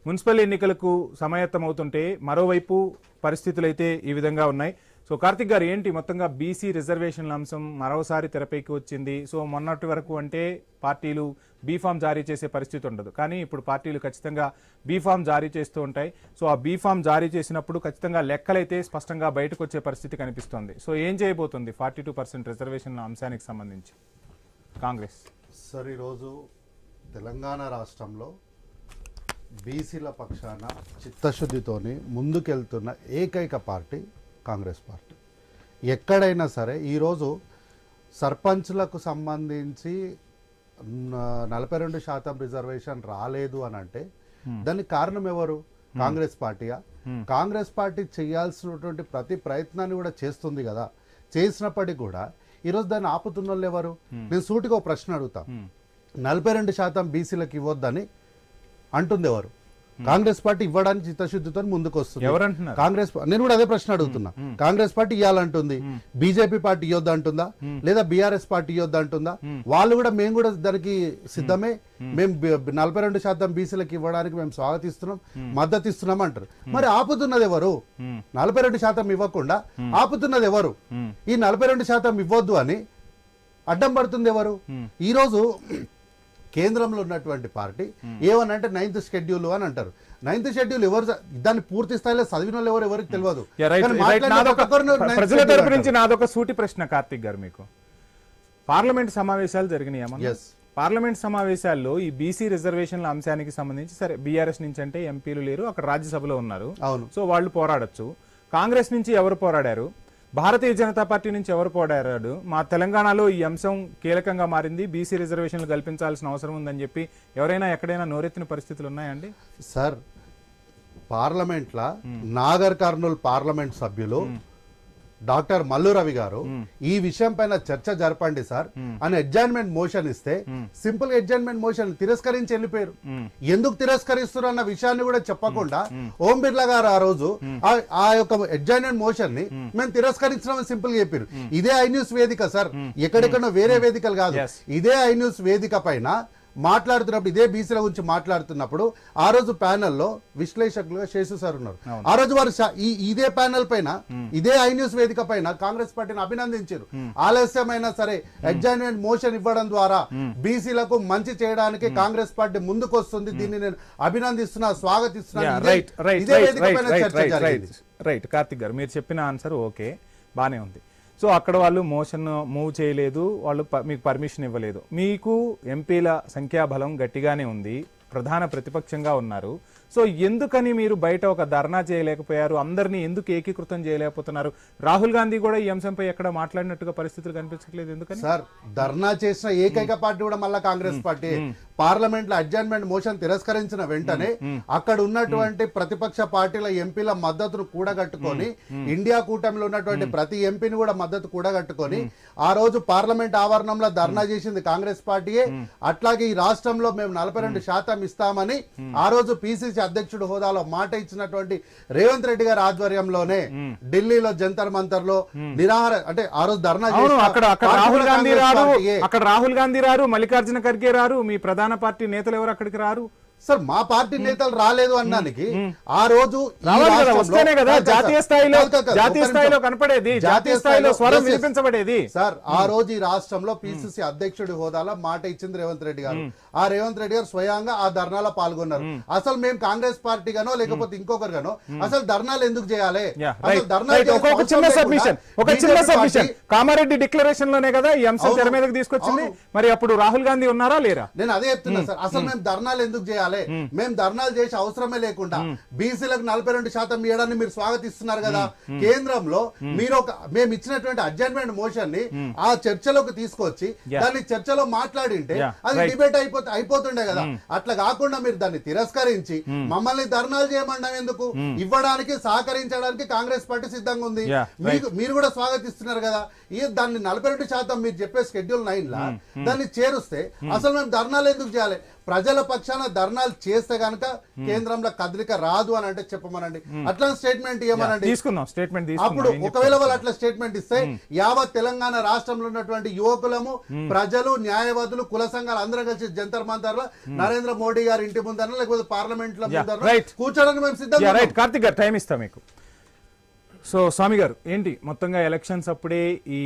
Municipal ఎన్నికలకు సమాయత్తమవుతుంటే మరోవైపు పరిస్థితులు అయితే ఈ విధంగా ఉన్నాయి. సో కార్తిక్ గారు, ఏంటి మొత్తంగా బీసీ రిజర్వేషన్ల అంశం మరోసారి తెరపైకి వచ్చింది. సో మొన్నటి వరకు అంటే పార్టీలు బీఫామ్ జారీ చేసే పరిస్థితి ఉండదు, కానీ ఇప్పుడు పార్టీలు ఖచ్చితంగా బీఫామ్ జారీ చేస్తూ ఉంటాయి. సో ఆ బీఫామ్ జారీ చేసినప్పుడు ఖచ్చితంగా లెక్కలైతే స్పష్టంగా బయటకు వచ్చే పరిస్థితి కనిపిస్తోంది. సో ఏం చేయబోతుంది 42% రిజర్వేషన్ల అంశానికి సంబంధించి కాంగ్రెస్? సార్, ఈరోజు తెలంగాణ రాష్ట్రంలో బీసీల పక్షాన చిత్తశుద్ధితోని ముందుకెళ్తున్న ఏకైక పార్టీ కాంగ్రెస్ పార్టీ. ఎక్కడైనా సరే ఈరోజు సర్పంచ్లకు సంబంధించి 42% రిజర్వేషన్ రాలేదు అని అంటే దానికి కారణం ఎవరు? కాంగ్రెస్ పార్టీయా? కాంగ్రెస్ పార్టీ చేయాల్సినటువంటి ప్రతి ప్రయత్నాన్ని కూడా చేస్తుంది కదా. చేసినప్పటికీ కూడా ఈరోజు దాన్ని ఆపుతున్న వాళ్ళు ఎవరు? నేను సూటిగా ఒక ప్రశ్న అడుగుతా. 42% బీసీలకు ఇవ్వద్దని అంటుంది ఎవరు? కాంగ్రెస్ పార్టీ ఇవ్వడానికి చిత్తశుద్ధితో ముందుకు వస్తుంది. కాంగ్రెస్, నేను కూడా అదే ప్రశ్న అడుగుతున్నా. కాంగ్రెస్ పార్టీ ఇవ్వాలంటుంది, బీజేపీ పార్టీ ఇవ్వద్దు అంటుందా, లేదా బీఆర్ఎస్ పార్టీ ఇవ్వద్దు అంటుందా? వాళ్ళు కూడా మేము కూడా దానికి సిద్ధమే, మేము 42% బీసీలకు ఇవ్వడానికి మేము స్వాగతిస్తున్నాం, మద్దతు ఇస్తున్నాం అంటారు. మరి ఆపుతున్నది ఎవరు? 42% ఇవ్వకుండా ఆపుతున్నది ఎవరు? ఈ 42% ఇవ్వద్దు అని అడ్డం పడుతుంది ఎవరు? ఈరోజు కేంద్రంలో ఉన్నటువంటి పార్టీ ఏమనంటే 9th షెడ్యూల్ అని అంటారు. 9th షెడ్యూల్ ఎవరు దాన్ని పూర్తి స్థాయిలో చదివిన వాళ్ళు ఎవరికి తెలియదు. ప్రజల తరపు నుంచి నాదొక సూటి ప్రశ్న కార్తిక్ గారు, మీకు పార్లమెంట్ సమావేశాలు జరిగినాయి. పార్లమెంట్ సమావేశాల్లో ఈ బీసీ రిజర్వేషన్ల అంశానికి సంబంధించి, సరే బీఆర్ఎస్ నుంచి అంటే ఎంపీలు లేరు, అక్కడ రాజ్యసభలో ఉన్నారు, సో వాళ్ళు పోరాడొచ్చు. కాంగ్రెస్ నుంచి ఎవరు పోరాడారు? భారతీయ జనతా పార్టీ నుంచి ఎవరు పోరాడారు? మా తెలంగాణలో ఈ అంశం కీలకంగా మారింది, బీసీ రిజర్వేషన్లు కల్పించాల్సిన అవసరం ఉందని చెప్పి ఎవరైనా ఎక్కడైనా నోరెత్తిన పరిస్థితులు ఉన్నాయండి? సార్, పార్లమెంట్లో నాగర్ కర్నూల్ పార్లమెంట్ సభ్యులు డాక్టర్ మల్లు రవి గారు ఈ విషయం పైన చర్చ జరపండి సార్ అని అడ్జర్న్మెంట్ మోషన్ ఇస్తే సింపుల్ అడ్జర్న్మెంట్ మోషన్ తిరస్కరించి వెళ్ళిపోయారు. ఎందుకు తిరస్కరిస్తున్నారు అన్న విషయాన్ని కూడా చెప్పకుండా ఓం బిర్లా గారు ఆ రోజు ఆ యొక్క అడ్జర్న్మెంట్ మోషన్ ని మేము తిరస్కరించడం సింపుల్ గా చెప్పారు. ఇదే ఐ న్యూస్ వేదిక సార్, ఎక్కడెక్కడో వేరే వేదికలు కాదు, ఇదే ఐ న్యూస్ వేదిక పైన మాట్లాడుతున్నప్పుడు, ఇదే బీసీల గురించి మాట్లాడుతున్నప్పుడు ఆ రోజు ప్యానెల్లో విశ్లేషకులుగా శేషు సార్ ఉన్నారు. ఆ రోజు వారు ఇదే ప్యానెల్ పైన, ఇదే ఐ న్యూస్ వేదిక పైన కాంగ్రెస్ పార్టీని అభినందించారు. ఆలస్యమైనా సరే అడ్జర్న్మెంట్ మోషన్ ఇవ్వడం ద్వారా బీసీలకు మంచి చేయడానికి కాంగ్రెస్ పార్టీ ముందుకు వస్తుంది, దీన్ని నేను అభినందిస్తున్నా, స్వాగతిస్తున్నాను. ఇదే వేదిక పైన చర్చ జరిగింది. రైట్ కార్తిక్ గారు, మీరు చెప్పిన ఆన్సర్ ఓకే, బానే ఉంది. సో అక్కడ వాళ్ళు మోషన్ మూవ్ చేయలేదు, వాళ్ళు మీకు పర్మిషన్ ఇవ్వలేదు. మీకు ఎంపీల సంఖ్యాబలం గట్టిగానే ఉంది, ప్రధాన ప్రతిపక్షంగా ఉన్నారు. సో ఎందుకని మీరు బయట ఒక ధర్నా చేయలేకపోయారు? అందరినీ ఎందుకు ఏకీకృతం చేయలేకపోతున్నారు? రాహుల్ గాంధీ కూడా ఈ అంశంపై ఎక్కడ మాట్లాడినట్టుగా పరిస్థితులు కనిపించట్లేదు, ఎందుకని? సార్, ధర్నా చేసిన ఏకైక పార్టీ కూడా మళ్ళా కాంగ్రెస్ పార్టీ. పార్లమెంట్ లో అడ్జర్న్మెంట్ మోషన్ తిరస్కరించిన వెంటనే అక్కడ ఉన్నటువంటి ప్రతిపక్ష పార్టీల ఎంపీల మద్దతును కూడగట్టుకొని, ఇండియా కూటమిలో ఉన్నటువంటి ప్రతి ఎంపీని కూడా మద్దతు కూడగట్టుకొని ఆ రోజు పార్లమెంట్ ఆవరణంలో ధర్నా చేసింది కాంగ్రెస్ పార్టీయే. అట్లాగే ఈ రాష్ట్రంలో మేము 42% ఇస్తామని ఆ రోజు పిసిసి అధ్యక్షుడు హోదాలో మాట ఇచ్చినటువంటి రేవంత్ రెడ్డి గారి ఆధ్వర్యంలోనే ఢిల్లీలో జంతర్ మంతర్ లో నిరాహార, అంటే ఆ రోజు ధర్నా అక్కడ రాహుల్ గాంధీ రారు, మల్లికార్జున ఖర్గే రారు, మీ ప్రధాన పార్టీ నేతలు ఎవరు అక్కడికి రారు? సార్, మా పార్టీ నేతలు రాలేదు అనడానికి ఆ రోజు జాతీయ స్థాయిలో కనపడేది, జాతీయ స్థాయిలో స్వరం వినిపించబడేది. సార్, ఆ రోజు ఈ రాష్ట్రంలో పిసిసి అధ్యక్షుడి హోదాలో మాట ఇచ్చింది రేవంత్ రెడ్డి గారు. ఆ రేవంత్ రెడ్డి గారు స్వయంగా ఆ ధర్నాలో పాల్గొన్నారు. అసలు మేము కాంగ్రెస్ పార్టీ గానో లేకపోతే ఇంకొకరు గానో అసలు ధర్నాలు ఎందుకు చేయాలి? కామారెడ్డి డిక్లరేషన్ లోనే కదా ఈ అంశం తెర మీదకి తీసుకొచ్చింది. మరి అప్పుడు రాహుల్ గాంధీ ఉన్నారా లేరా? నేను అదే చెప్తున్నా సార్, అసలు మేము ధర్నాలు ఎందుకు చేయాలి? మేము ధర్నాలు చేసే అవసరమే లేకుండా బీసీలకు 42% ఇవ్వడాన్ని మీరు స్వాగతిస్తున్నారు కదా. కేంద్రంలో మీరు మేము ఇచ్చినటువంటి అడ్జర్న్మెంట్ మోషన్ ని ఆ చర్చలోకి తీసుకొచ్చి దాన్ని చర్చలో మాట్లాడింటే అది డిబేట్ అయిపోతుండే కదా. అట్లా కాకుండా మీరు దాన్ని తిరస్కరించి మమ్మల్ని ధర్నాలు చేయమన్నాం ఎందుకు? ఇవ్వడానికి, సహకరించడానికి కాంగ్రెస్ పార్టీ సిద్ధంగా ఉంది. మీరు కూడా స్వాగతిస్తున్నారు కదా. దాన్ని 42% మీరు చెప్పే షెడ్యూల్ 9 లా దాన్ని చేరుస్తే అసలు మేము ధర్నాలు ఎందుకు చేయాలి? ప్రజల పక్షాన ధర్నా ధర్నాలు చేస్తే గనక కేంద్రంలో కదలిక రాదు అని అంటే చెప్పమనండి, అట్లా స్టేట్మెంట్ ఇవ్వమనండి. తీసుకుందాం స్టేట్మెంట్. అప్పుడు ఒకవేళ వాళ్ళు అట్లా స్టేట్మెంట్ ఇస్తే యావత్ తెలంగాణ రాష్ట్రంలో ఉన్నటువంటి యువకులము, ప్రజలు, న్యాయవాదులు, కుల సంఘాలు అందరం కలిసి జంతర్ మంతర్ లో నరేంద్ర మోడీ గారి ఇంటి ముందర లేకపోతే పార్లమెంట్ లో ముందర కూర్చోడానికి మేము సిద్ధంగా. రైట్ కార్తిక్ గారు, టైం ఇస్తాం మీకు. సో స్వామి గారు ఏంటి మొత్తంగా ఎలక్షన్స్ అప్పుడే ఈ